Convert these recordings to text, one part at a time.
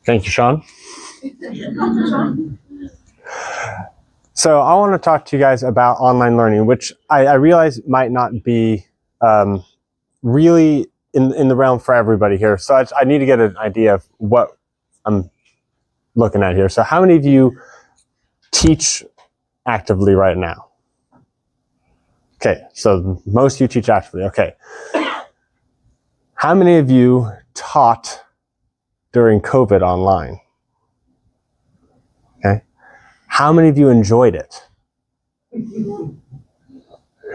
Thank you, Shaun. So I want to talk to you guys about online learning, which I realize might not be really in the realm for everybody here. So I need to get an idea of what I'm looking at here. So how many of you teach actively right now? Okay, so most of you teach actively. Okay. How many of you taught during COVID online? Okay. How many of you enjoyed it?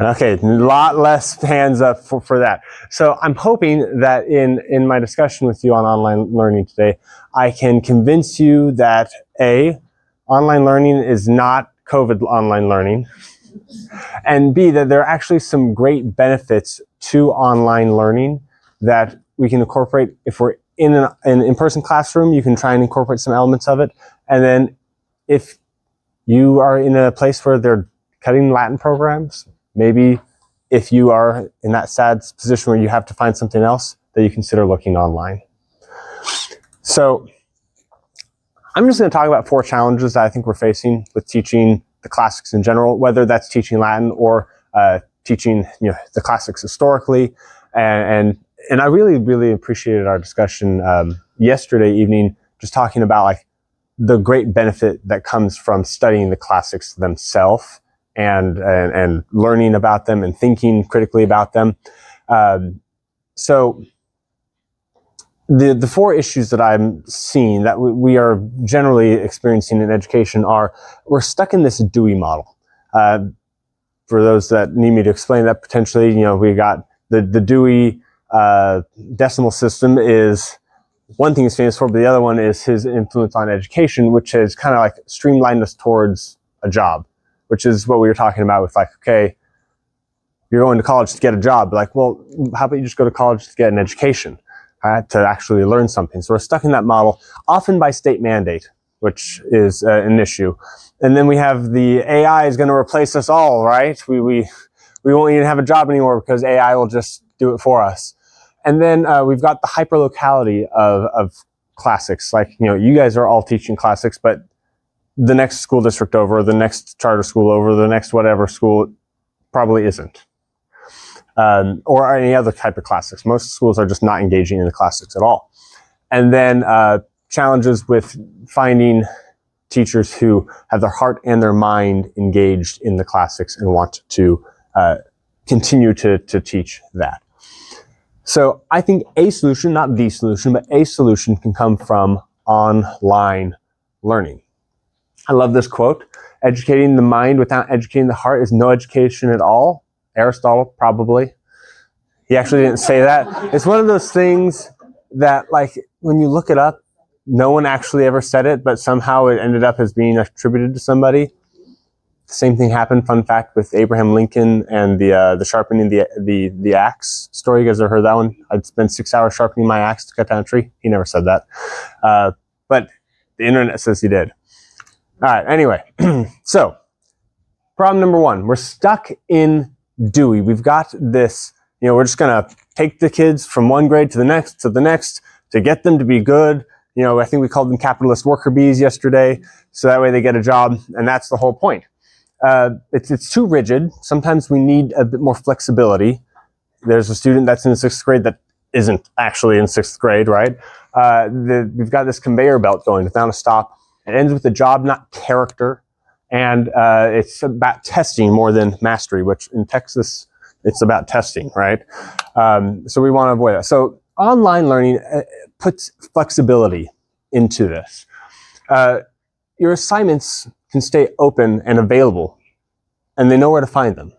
Okay, a lot less hands up for that. So I'm hoping that in my discussion with you on online learning today, I can convince you that A, online learning is not COVID online learning, and B, that there are actually some great benefits to online learning that we can incorporate. If we're in an in-person classroom, you can try and incorporate some elements of it. And then if you are in a place where they're cutting Latin programs, maybe if you are in that sad position where you have to find something else, that you consider looking online. So I'm just going to talk about 4 challenges that I think we're facing with teaching the classics in general, whether that's teaching Latin or teaching the classics historically. And I really appreciated our discussion yesterday evening, just talking about like the great benefit that comes from studying the classics themselves and learning about them and thinking critically about them. So the 4 issues that I'm seeing that we are generally experiencing in education are, we're stuck in this Dewey model. For those that need me to explain that, potentially, we got the Dewey decimal system is one thing he's famous for, but the other one is his influence on education, which has kind of like streamlined us towards a job, which is what we were talking about with like, okay, you're going to college to get a job. Like, well, how about you just go to college to get an education, to actually learn something? So we're stuck in that model, often by state mandate, which is an issue. And then we have the AI is going to replace us all, right? We won't even have a job anymore because AI will just do it for us. And then we've got the hyperlocality of classics. Like, you guys are all teaching classics, but the next school district over, the next charter school over, the next whatever school probably isn't. Or any other type of classics. Most schools are just not engaging in the classics at all. And then challenges with finding teachers who have their heart and their mind engaged in the classics and want to continue to teach that. So I think a solution, not the solution, but a solution can come from online learning. I love this quote: "Educating the mind without educating the heart is no education at all." Aristotle, probably. He actually didn't say that. It's one of those things that, like, when you look it up, no one actually ever said it, but somehow it ended up as being attributed to somebody. The same thing happened, fun fact, with Abraham Lincoln and the sharpening the axe story. You guys ever heard that one? I'd spend 6 hours sharpening my axe to cut down a tree. He never said that. But the internet says he did. All right, anyway. So, problem number 1, we're stuck in Dewey. We've got this, we're just going to take the kids from one grade to the next to get them to be good. I think we called them capitalist worker bees yesterday, so that way they get a job, and that's the whole point. It's too rigid. Sometimes we need a bit more flexibility. There's a student that's in 6th grade that isn't actually in 6th grade, right? We've got this conveyor belt going without a stop. It ends with a job, not character. And it's about testing more than mastery, which in Texas, it's about testing, right? So we want to avoid that. So online learning puts flexibility into this. Your assignments can stay open and available, and they know where to find them,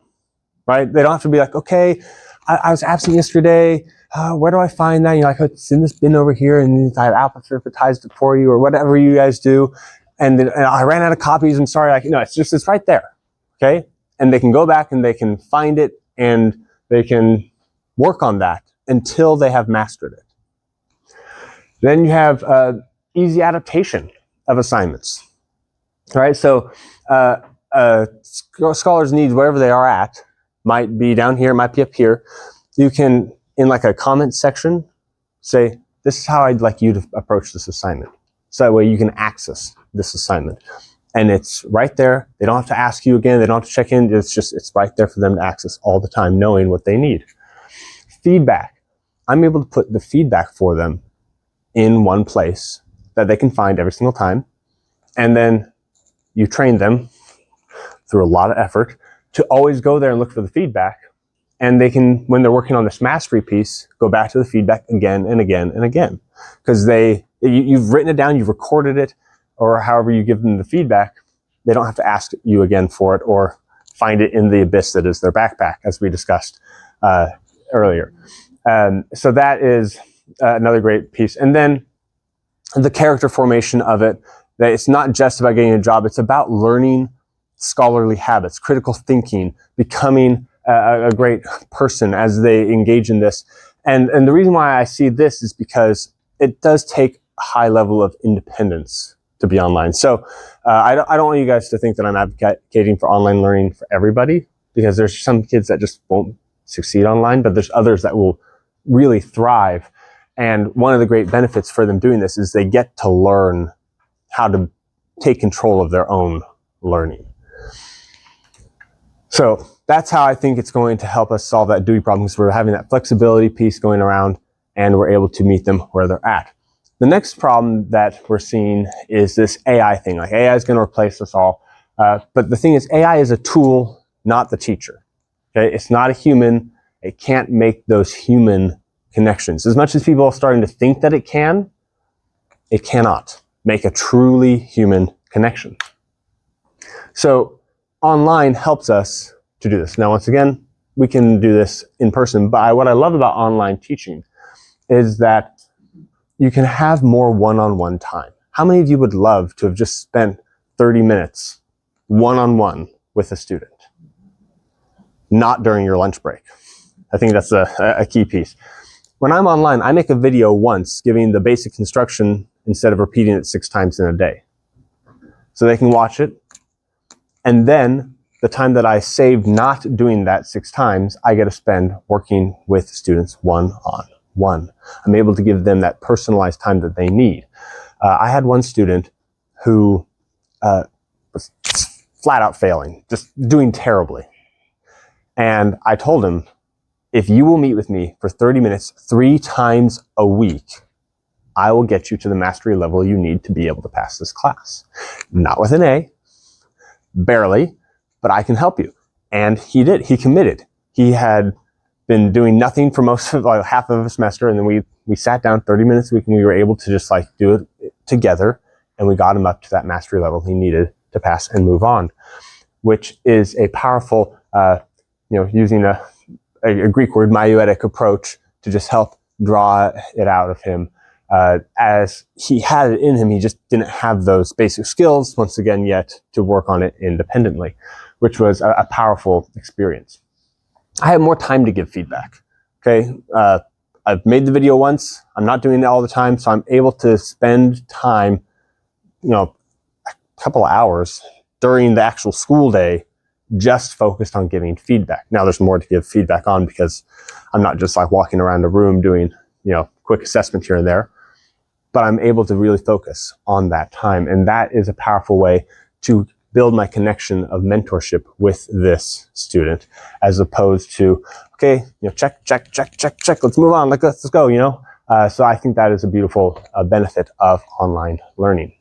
right? They don't have to be like, okay, I was absent yesterday. Where do I find that? You're like, oh, it's in this bin over here, and I alphabetized it for you, or whatever you guys do. And then I ran out of copies. I'm sorry. It's right there. Okay. And they can go back and they can find it and they can work on that until they have mastered it. Then you have easy adaptation of assignments. All right. So scholars' needs, wherever they are at, might be down here, might be up here. You can, in like a comment section, say, this is how I'd like you to approach this assignment. So that way you can access this assignment. And it's right there. They don't have to ask you again. They don't have to check in. It's right there for them to access all the time, knowing what they need. Feedback. I'm able to put the feedback for them in one place that they can find every single time. And then you train them through a lot of effort to always go there and look for the feedback. And they can, when they're working on this mastery piece, go back to the feedback again and again and again. Because you've written it down, you've recorded it, or however you give them the feedback, they don't have to ask you again for it or find it in the abyss that is their backpack, as we discussed earlier. So that is another great piece. And then the character formation of it, that it's not just about getting a job, it's about learning scholarly habits, critical thinking, becoming a great person as they engage in this. And the reason why I see this is because it does take a high level of independence to be online. So I don't want you guys to think that I'm advocating for online learning for everybody, because there's some kids that just won't succeed online, but there's others that will really thrive. And one of the great benefits for them doing this is they get to learn how to take control of their own learning. So that's how I think it's going to help us solve that Dewey problem, because we're having that flexibility piece going around and we're able to meet them where they're at. The next problem that we're seeing is this AI thing. Like, AI is going to replace us all. But the thing is, AI is a tool, not the teacher. Okay? It's not a human. It can't make those human connections. As much as people are starting to think that it cannot make a truly human connection. So online helps us to do this. Now, once again, we can do this in person, but what I love about online teaching is that you can have more one-on-one time. How many of you would love to have just spent 30 minutes one-on-one with a student? Not during your lunch break. I think that's a key piece. When I'm online, I make a video once giving the basic instruction instead of repeating it 6 times in a day. So they can watch it. And then the time that I saved not doing that 6 times, I get to spend working with students one-on-one. I'm able to give them that personalized time that they need. I had one student who was flat out failing, just doing terribly. And I told him, if you will meet with me for 30 minutes, 3 times a week, I will get you to the mastery level you need to be able to pass this class. Not with an A, barely, but I can help you. And he did. He committed. He had been doing nothing for most of half of a semester, and then we sat down 30 minutes a week, and we were able to just do it together, and we got him up to that mastery level he needed to pass and move on, which is a powerful, using a Greek word, myoetic approach to just help draw it out of him. As he had it in him, he just didn't have those basic skills, once again, yet to work on it independently, which was a powerful experience. I have more time to give feedback. Okay. I've made the video once. I'm not doing it all the time. So I'm able to spend time, a couple of hours during the actual school day, just focused on giving feedback. Now there's more to give feedback on, because I'm not just walking around a room doing, quick assessment here and there, but I'm able to really focus on that time. And that is a powerful way to build my connection of mentorship with this student, as opposed to, okay, check, let's move on, let's go, So I think that is a beautiful benefit of online learning.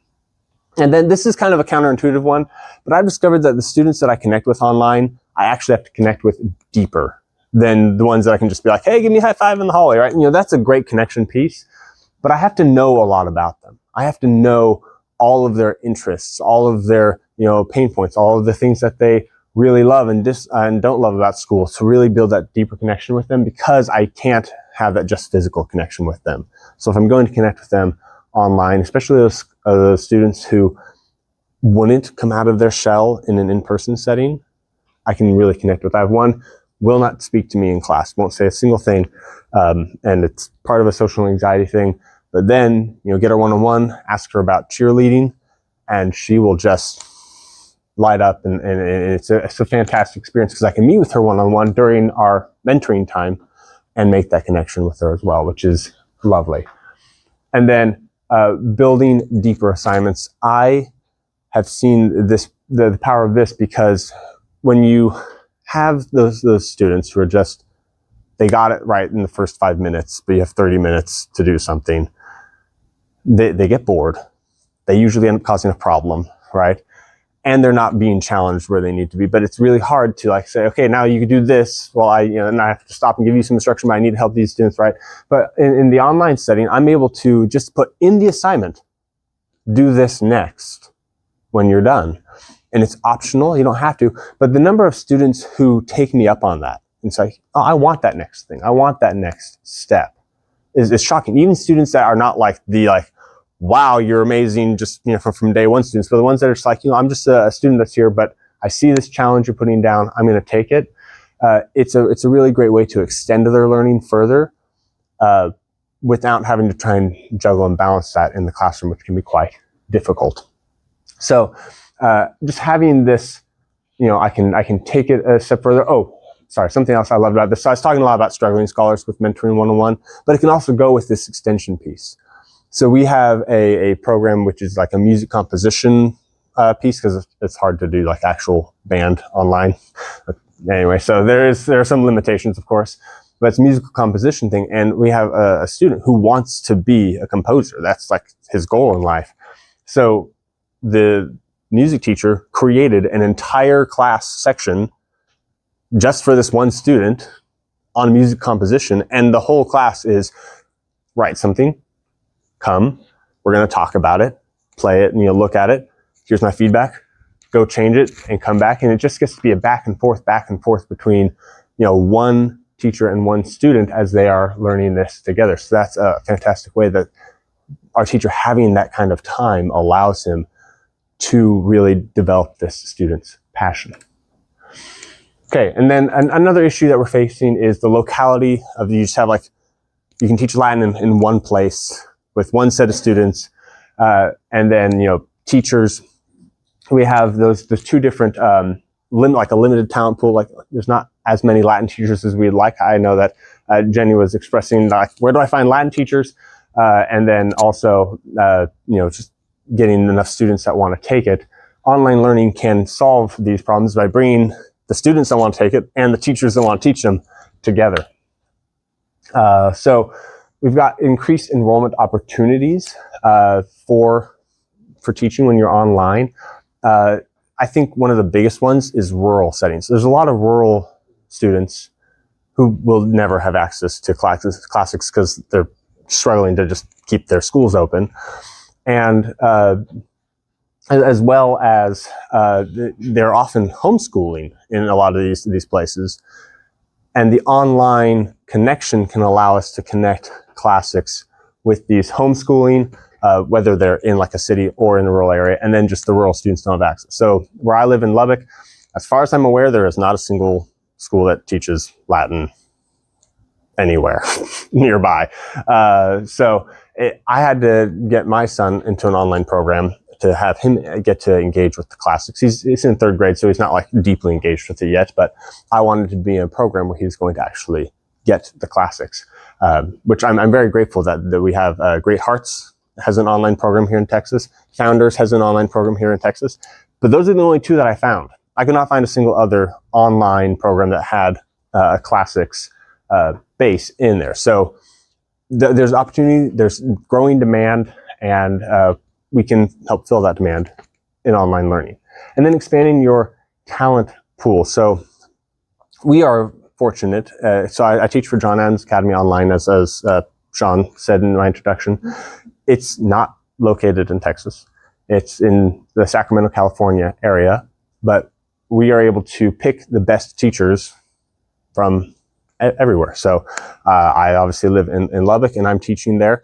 And then this is kind of a counterintuitive one, but I've discovered that the students that I connect with online, I actually have to connect with deeper than the ones that I can just be like, hey, give me a high five in the hallway, right? That's a great connection piece, but I have to know a lot about them. I have to know all of their interests, all of their, pain points, all of the things that they really love and don't love about school, to really build that deeper connection with them, because I can't have that just physical connection with them. So if I'm going to connect with them online, especially those students who wouldn't come out of their shell in an in-person setting, I can really connect with. I have one, will not speak to me in class, won't say a single thing, and it's part of a social anxiety thing. But then, get her one-on-one, ask her about cheerleading, and she will just light up, and it's a fantastic experience, because I can meet with her one-on-one during our mentoring time and make that connection with her as well, which is lovely. And then building deeper assignments. I have seen this, the power of this, because when you have those students who are just, they got it right in the first 5 minutes, but you have 30 minutes to do something, they get bored. They usually end up causing a problem, right? And they're not being challenged where they need to be. But it's really hard to like say, okay, now you can do this. Well, and I have to stop and give you some instruction, but I need to help these students, right? But in the online setting, I'm able to just put in the assignment, do this next when you're done. And it's optional, you don't have to. But the number of students who take me up on that and say, oh, I want that next thing, I want that next step, is shocking. Even students that are not like wow, you're amazing, just from day one students, but the ones that are just like, I'm just a student that's here, but I see this challenge you're putting down, I'm going to take it. It's a really great way to extend their learning further without having to try and juggle and balance that in the classroom, which can be quite difficult. So just having this, I can take it a step further. Oh, sorry, something else I loved about this. So I was talking a lot about struggling scholars with mentoring 101, but it can also go with this extension piece. So we have a program which is like a music composition piece, because it's hard to do like actual band online. But anyway, so there are some limitations, of course, but it's a musical composition thing. And we have a student who wants to be a composer. That's like his goal in life. So the music teacher created an entire class section just for this one student on music composition. And the whole class is write something, come, we're going to talk about it, play it, and look at it. Here's my feedback. Go change it and come back. And it just gets to be a back and forth between, one teacher and one student as they are learning this together. So that's a fantastic way that our teacher having that kind of time allows him to really develop this student's passion. Okay, and then another issue that we're facing is the locality of, you just have you can teach Latin in one place with one set of students, and then teachers. We have those two different like a limited talent pool. Like there's not as many Latin teachers as we'd like. I know that Jenny was expressing like, where do I find Latin teachers? And then also just getting enough students that want to take it. Online learning can solve these problems by bringing the students that want to take it and the teachers that want to teach them together. So we've got increased enrollment opportunities for teaching when you're online. I think one of the biggest ones is rural settings. There's a lot of rural students who will never have access to classics because they're struggling to just keep their schools open. And as well as they're often homeschooling in a lot of these places. And the online connection can allow us to connect classics with these homeschooling, whether they're in like a city or in a rural area, and then just the rural students don't have access. So where I live in Lubbock, as far as I'm aware, there is not a single school that teaches Latin anywhere nearby. So I had to get my son into an online program to have him get to engage with the classics. He's in third grade, so he's not like deeply engaged with it yet, but I wanted to be in a program where he's going to actually get the classics, which I'm very grateful that we have. Great Hearts has an online program here in Texas. Founders has an online program here in Texas. But those are the only two that I found. I could not find a single other online program that had a classics base in there. So there's opportunity, there's growing demand, and we can help fill that demand in online learning. And then expanding your talent pool. So we are fortunate. So I teach for John Adams Academy Online, as Shaun said in my introduction. It's not located in Texas. It's in the Sacramento, California area, but we are able to pick the best teachers from everywhere. So I obviously live in Lubbock, and I'm teaching there.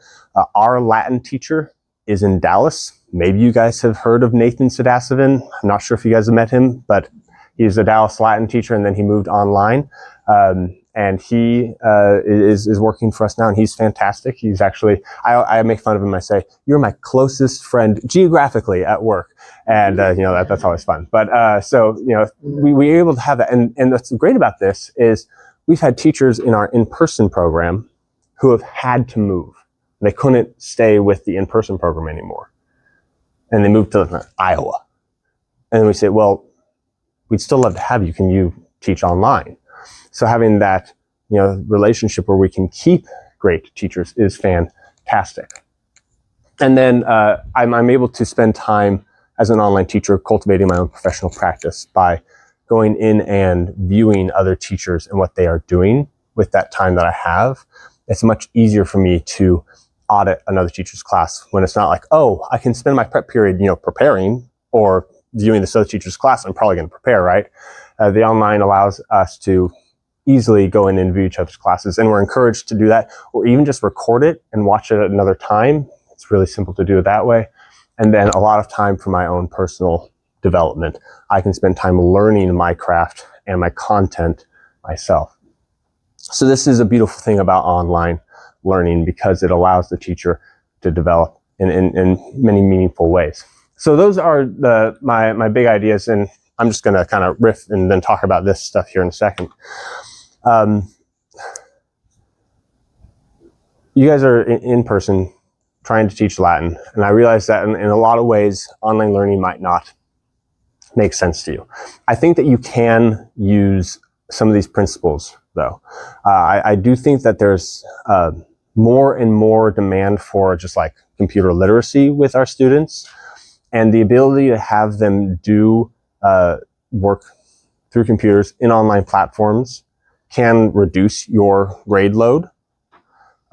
Our Latin teacher is in Dallas. Maybe you guys have heard of Nathan Sadasovin. I'm not sure if you guys have met him, but he's a Dallas Latin teacher, and then he moved online. And he is working for us now, and he's fantastic. He's actually, I make fun of him. I say, you're my closest friend geographically at work. And, that's always fun. But so, we're able to have that. And what's great about this is we've had teachers in our in-person program who have had to move. They couldn't stay with the in-person program anymore. And they moved to Iowa. And we say, well, we'd still love to have you. Can you teach online? So having that, relationship where we can keep great teachers is fantastic. And then I'm able to spend time as an online teacher cultivating my own professional practice by going in and viewing other teachers and what they are doing with that time that I have. It's much easier for me to audit another teacher's class when it's not like, oh, I can spend my prep period, preparing or viewing this other teacher's class. I'm probably going to prepare, right? The online allows us to easily go in and view each other's classes, and we're encouraged to do that, or even just record it and watch it at another time. It's really simple to do it that way. And then a lot of time for my own personal development. I can spend time learning my craft and my content myself. So this is a beautiful thing about online learning because it allows the teacher to develop in many meaningful ways. So those are my big ideas, and I'm just going to kind of riff and then talk about this stuff here in a second. You guys are in person trying to teach Latin, and I realize that in a lot of ways, online learning might not make sense to you. I think that you can use some of these principles, though. I do think that there's more and more demand for just like computer literacy with our students, and the ability to have them do work through computers in online platforms can reduce your grade load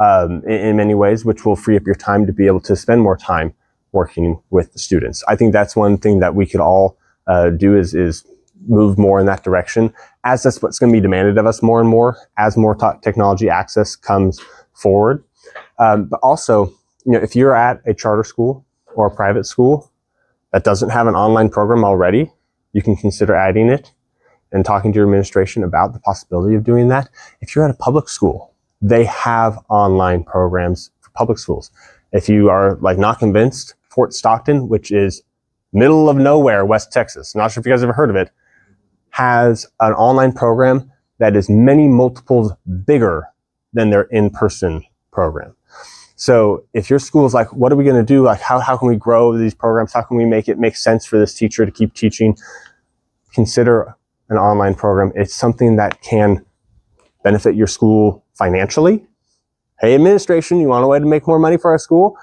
in many ways, which will free up your time to be able to spend more time working with the students. I think that's one thing that we could all do is move more in that direction, as that's what's going to be demanded of us more and more as more technology access comes forward. But also, if you're at a charter school or a private school that doesn't have an online program already, you can consider adding it and talking to your administration about the possibility of doing that. If you're at a public school, they have online programs for public schools. If you are not convinced, Fort Stockton, which is middle of nowhere, West Texas, not sure if you guys ever heard of it, has an online program that is many multiples bigger than their in-person program. So if your school is like, what are we going to do? How can we grow these programs? How can we make it make sense for this teacher to keep teaching? Consider an online program. It's something that can benefit your school financially. Hey, administration, you want a way to make more money for our school?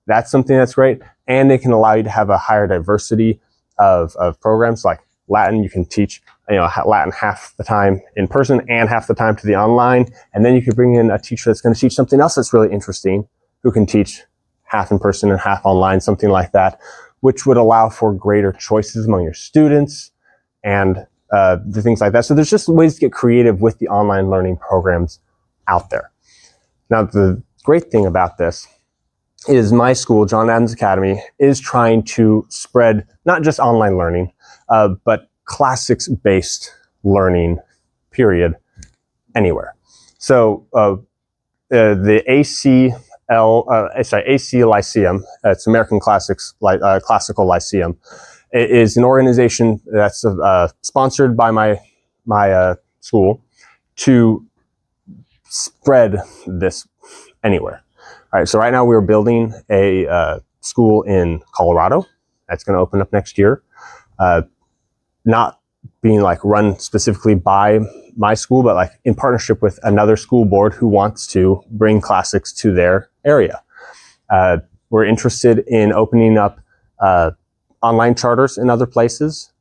That's something that's great. And it can allow you to have a higher diversity of programs. Like Latin, you can teach Latin half the time in person and half the time to the online. And then you could bring in a teacher that's going to teach something else that's really interesting, who can teach half in person and half online, something like that, which would allow for greater choices among your students and the things like that. So there's just ways to get creative with the online learning programs out there. Now, the great thing about this is my school, John Adams Academy, is trying to spread not just online learning, but classics-based learning, period, anywhere. So the AC Lyceum, it's American Classical Lyceum, is an organization that's sponsored by my school to spread this anywhere. All right, so right now we're building a school in Colorado that's going to open up next year. Not being run specifically by my school, but in partnership with another school board who wants to bring classics to their area. We're interested in opening up online charters in other places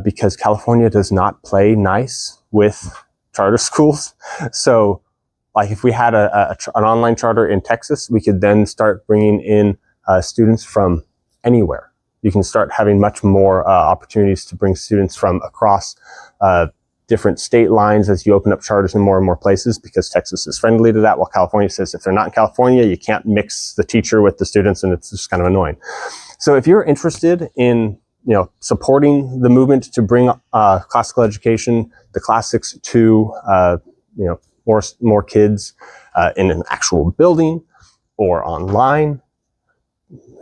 because California does not play nice with charter schools. So if we had an online charter in Texas, we could then start bringing in students from anywhere. You can start having much more opportunities to bring students from across different state lines as you open up charters in more and more places, because Texas is friendly to that, while California says if they're not in California, you can't mix the teacher with the students, and it's just kind of annoying. So if you're interested in supporting the movement to bring classical education, the classics to more kids in an actual building or online,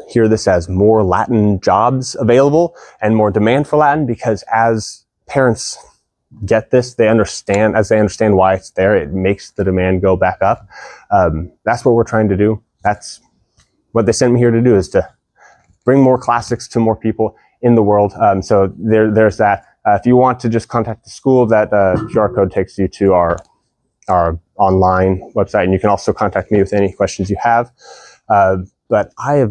hear this as more Latin jobs available and more demand for Latin, because as parents get this, they understand why it's there, it makes the demand go back up. That's what we're trying to do. that's what they sent me here to do, is to bring more classics to more people in the world. So there's that. If you want to just contact the school, that QR code takes you to our online website, and you can also contact me with any questions you have. But I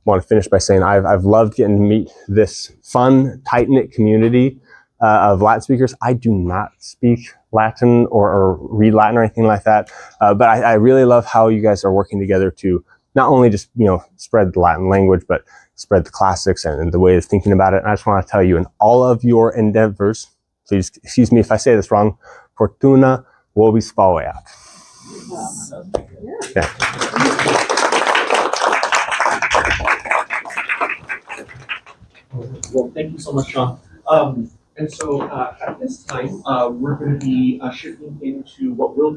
want to finish by saying I've loved getting to meet this fun, tight-knit community of Latin speakers. I do not speak Latin or read Latin or anything like that, but I really love how you guys are working together to not only just spread the Latin language, but spread the classics and the way of thinking about it. And I just want to tell you, in all of your endeavors, please excuse me if I say this wrong, fortuna vobis faveat. Yeah. Well, thank you so much, Shaun. And so at this time, we're going to be shifting into what will